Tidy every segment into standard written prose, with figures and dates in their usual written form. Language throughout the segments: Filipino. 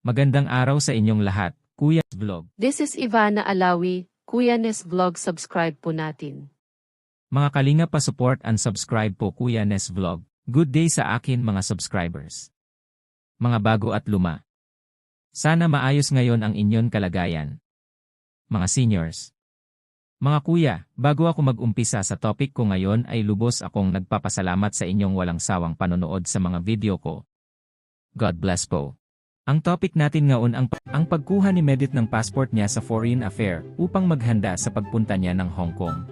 Magandang araw sa inyong lahat, Kuya Vlog. This is Ivana Alawi, Kuya Nes Vlog, subscribe po natin. Mga kalinga pa-support and subscribe po Kuya Nes Vlog. Good day sa akin mga subscribers. Mga bago at luma. Sana maayos ngayon ang inyong kalagayan. Mga seniors. Mga kuya, bago ako mag-umpisa sa topic ko ngayon ay lubos akong nagpapasalamat sa inyong walang sawang panonood sa mga video ko. God bless po. Ang topic natin ngayon ang pagkuha ni Medit ng passport niya sa foreign affair upang maghanda sa pagpunta niya ng Hong Kong.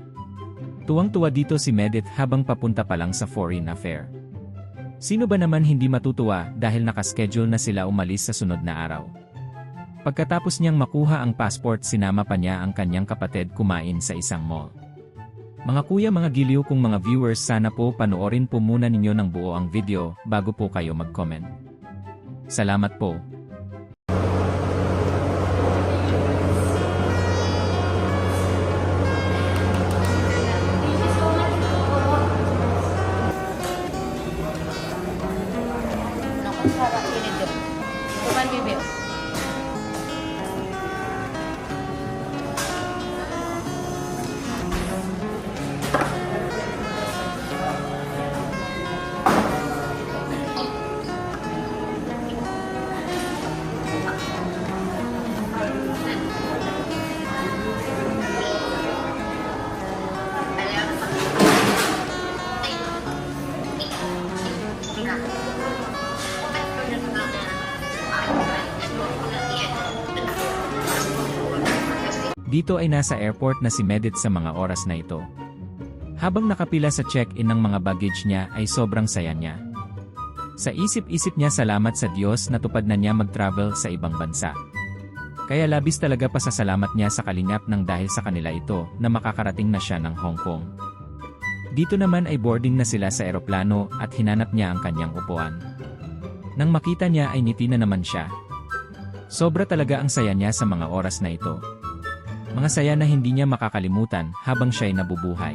Tuwang-tuwa dito si Medit habang papunta pa lang sa foreign affair. Sino ba naman hindi matutuwa dahil nakaschedule na sila umalis sa sunod na araw? Pagkatapos niyang makuha ang passport, sinama pa niya ang kanyang kapatid kumain sa isang mall. Mga kuya, mga giliw kong mga viewers, sana po panoorin po muna ninyo ng buo ang video bago po kayo mag-comment. Salamat po. Dito ay nasa airport na si Medit sa mga oras na ito. Habang nakapila sa check-in ng mga baggage niya ay sobrang saya niya. Sa isip-isip niya, salamat sa Diyos na tupad na niya mag-travel sa ibang bansa. Kaya labis talaga pasasalamat niya sa Kalingap nang dahil sa kanila ito na makakarating na siya ng Hong Kong. Dito naman ay boarding na sila sa eroplano at hinanap niya ang kanyang upuan. Nang makita niya ay ngiti na naman siya. Sobra talaga ang saya niya sa mga oras na ito. Mga saya na hindi niya makakalimutan habang siya'y nabubuhay.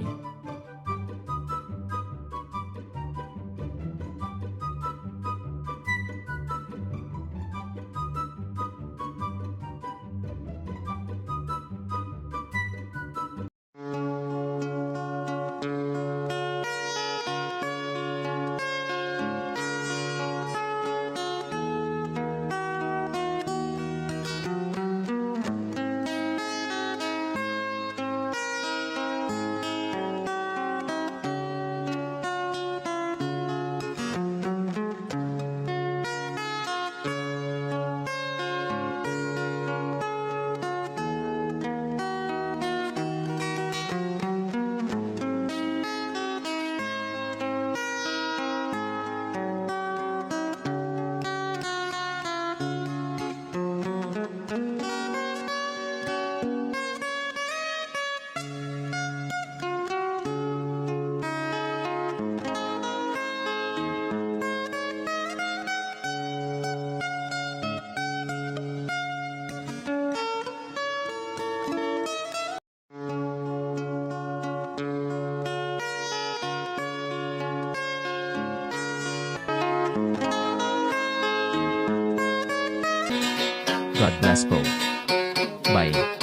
God bless po. Bye.